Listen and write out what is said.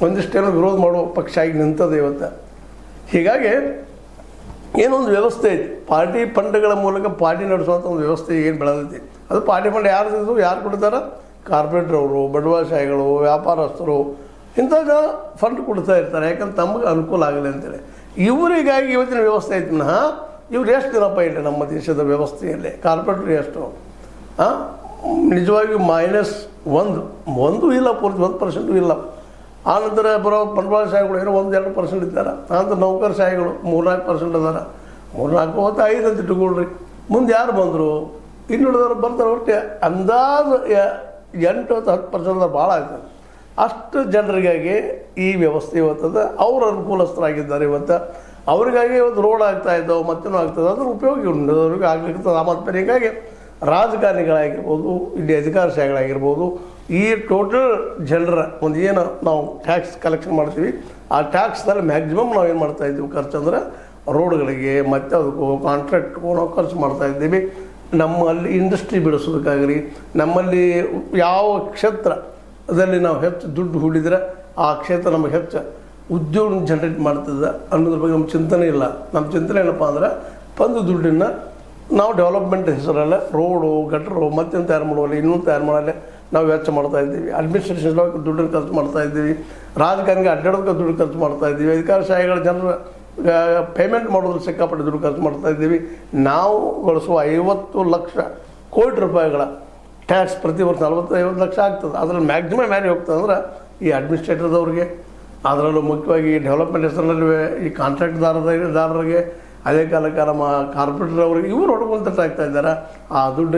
ಒಂದಿಷ್ಟೇನೋ ವಿರೋಧ ಮಾಡೋ ಪಕ್ಷ ಆಗಿ ನಿಂತದೆ ಇವತ್ತು. ಹೀಗಾಗಿ ಏನೊಂದು ವ್ಯವಸ್ಥೆ ಐತಿ, ಪಾರ್ಟಿ ಫಂಡ್ಗಳ ಮೂಲಕ ಪಾರ್ಟಿ ನಡೆಸುವಂಥ ಒಂದು ವ್ಯವಸ್ಥೆ ಏನು ಬೆಳೆದೈತಿ. ಅದು ಪಾರ್ಟಿ ಫಂಡ್ ಯಾರು ಕೊಡ್ತಾರೆ? ಕಾರ್ಪೊರೇಟ್ರವರು, ಬಂಡವಾಳಶಾಹಿಗಳು, ವ್ಯಾಪಾರಸ್ಥರು ಇಂಥ ಜನ ಫಂಡ್ ಕೊಡ್ತಾ ಇರ್ತಾರೆ. ಯಾಕಂದ್ರೆ ತಮಗೆ ಅನುಕೂಲ ಆಗಲಿ ಅಂತೇಳಿ. ಇವರಿಗಾಗಿ ಇವತ್ತಿನ ವ್ಯವಸ್ಥೆ ಐತಿ ವಿನಃ ಇವ್ರು ಎಷ್ಟು ದಿನಪ್ಪ ಇಲ್ಲ ನಮ್ಮ ದೇಶದ ವ್ಯವಸ್ಥೆಯಲ್ಲಿ ಕಾರ್ಪೊರೇಟ್ರು ಎಷ್ಟು ನಿಜವಾಗಿಯೂ -1 ಇಲ್ಲ, ಪೂರ್ತಿ 1% ಇಲ್ಲ. ಆನಂತರ ಬರೋ ಬಂಡವಾಳಶಾಹಿಗಳು ಏನೋ 1-2% ಇದ್ದಾರೆ. ಆನಂತರ ನೌಕರಶಾಹಿಗಳು 3-4% ಅದಾರ. 3-4 ಹೊತ್ತು 5 ಅಂತ ಇಟ್ಟುಕೊಳ್ರಿ. ಮುಂದೆ ಯಾರು ಬಂದರು? ಇನ್ನುಳಿದವರು ಬರ್ತಾರೆ. ಒಟ್ಟು ಅಂದಾಜು 8-10% ಭಾಳ ಆಗ್ತದೆ. ಅಷ್ಟು ಜನರಿಗಾಗಿ ಈ ವ್ಯವಸ್ಥೆ ಇವತ್ತದ. ಅವರು ಅನುಕೂಲಸ್ಥರಾಗಿದ್ದಾರೆ. ಇವತ್ತು ಅವರಿಗಾಗಿ ಇವತ್ತು ರೋಡ್ ಆಗ್ತಾಯಿದ್ದಾವೆ, ಮತ್ತೇನೂ ಆಗ್ತದೆ. ಅದ್ರ ಉಪಯೋಗ ಅವ್ರಿಗೆ ಆಗ್ಲಿಕ್ಕೆ ಮತ್ತು ಹೀಗಾಗಿ ರಾಜಕಾರಣಿಗಳಾಗಿರ್ಬೋದು, ಇಲ್ಲಿ ಅಧಿಕಾರಶಾಹಿಗಳಾಗಿರ್ಬೋದು, ಈ ಟೋಟಲ್ ಜನರ ಒಂದು ಏನು ನಾವು ಟ್ಯಾಕ್ಸ್ ಕಲೆಕ್ಷನ್ ಮಾಡ್ತೀವಿ, ಆ ಟ್ಯಾಕ್ಸ್ದಲ್ಲಿ ಮ್ಯಾಕ್ಸಿಮಮ್ ನಾವು ಏನು ಮಾಡ್ತಾಯಿದ್ದೀವಿ ಖರ್ಚು ಅಂದರೆ ರೋಡ್ಗಳಿಗೆ ಮತ್ತು ಅದಕ್ಕೂ ಕಾಂಟ್ರಾಕ್ಟ್ಗೂ ನಾವು ಖರ್ಚು ಮಾಡ್ತಾಯಿದ್ದೀವಿ. ನಮ್ಮಲ್ಲಿ ಇಂಡಸ್ಟ್ರಿ ಬೆಳೆಸೋದಕ್ಕಾಗಲಿ, ನಮ್ಮಲ್ಲಿ ಯಾವ ಕ್ಷೇತ್ರದಲ್ಲಿ ನಾವು ಹೆಚ್ಚು ದುಡ್ಡು ಹೂಡಿದ್ರೆ ಆ ಕ್ಷೇತ್ರ ನಮಗೆ ಹೆಚ್ಚು ಉದ್ಯೋಗ ಜನ್ರೇಟ್ ಮಾಡ್ತದೆ ಅನ್ನೋದ್ರ ಬಗ್ಗೆ ನಮ್ಮ ಚಿಂತನೆ ಇಲ್ಲ. ನಮ್ಮ ಚಿಂತನೆ ಏನಪ್ಪ ಅಂದ್ರೆ ಬಂದು ದುಡ್ಡನ್ನು ನಾವು ಡೆವಲಪ್ಮೆಂಟ್ ಹೆಸರಲ್ಲೇ ರೋಡು, ಗಟ್ರು ಮತ್ತೇನು ತಯಾರು ಮಾಡುವಲ್ಲ, ಇನ್ನೂ ತಯಾರು ಮಾಡಲ್ಲೇ ನಾವು ವೆಚ್ಚ ಮಾಡ್ತಾಯಿದ್ದೀವಿ. ಅಡ್ಮಿನಿಸ್ಟ್ರೇಷನ್ ದುಡ್ಡನ್ನು ಖರ್ಚು ಮಾಡ್ತಾಯಿದ್ದೀವಿ. ರಾಜಕಾರಣಿಗೆ ಅಡ್ಡಾಡೋದಕ್ಕೆ ದುಡ್ಡು ಖರ್ಚು ಮಾಡ್ತಾಯಿದ್ದೀವಿ. ಅಧಿಕಾರಶಾಹಿಗಳ ಜನರು ಪೇಮೆಂಟ್ ಮಾಡೋದ್ರ ಸಿಕ್ಕಾಪಟ್ಟೆ ದುಡ್ಡು ಖರ್ಚು ಮಾಡ್ತಾಯಿದ್ದೀವಿ. ನಾವು ಗಳಿಸುವ 50 ಲಕ್ಷ ಕೋಟಿ ರೂಪಾಯಿಗಳ ಟ್ಯಾಕ್ಸ್ ಪ್ರತಿ ವರ್ಷ 40-50 ಲಕ್ಷ ಆಗ್ತದೆ. ಅದರಲ್ಲಿ ಮ್ಯಾಕ್ಸಿಮಮ್ ಯಾರಿಗೆ ಹೋಗ್ತದೆ ಅಂದ್ರೆ ಈ ಅಡ್ಮಿನಿಸ್ಟ್ರೇಟರ್ದವ್ರಿಗೆ, ಅದರಲ್ಲೂ ಮುಖ್ಯವಾಗಿ ಡೆವಲಪ್ಮೆಂಟ್ ಹೆಸರಿನಲ್ಲಿ ಈ ಕಾಂಟ್ರಾಕ್ಟ್ದಾರರಿಗೆ, ಅದೇ ಕಾಲಕ್ಕೆ ನಮ್ಮ ಕಾರ್ಪೊರೇಟರ್ ಅವರಿಗೆ ಇವರು ಹೊಡ್ಕೊಂತ ಆಗ್ತಾ ಇದ್ದಾರೆ. ಆ ದುಡ್ಡು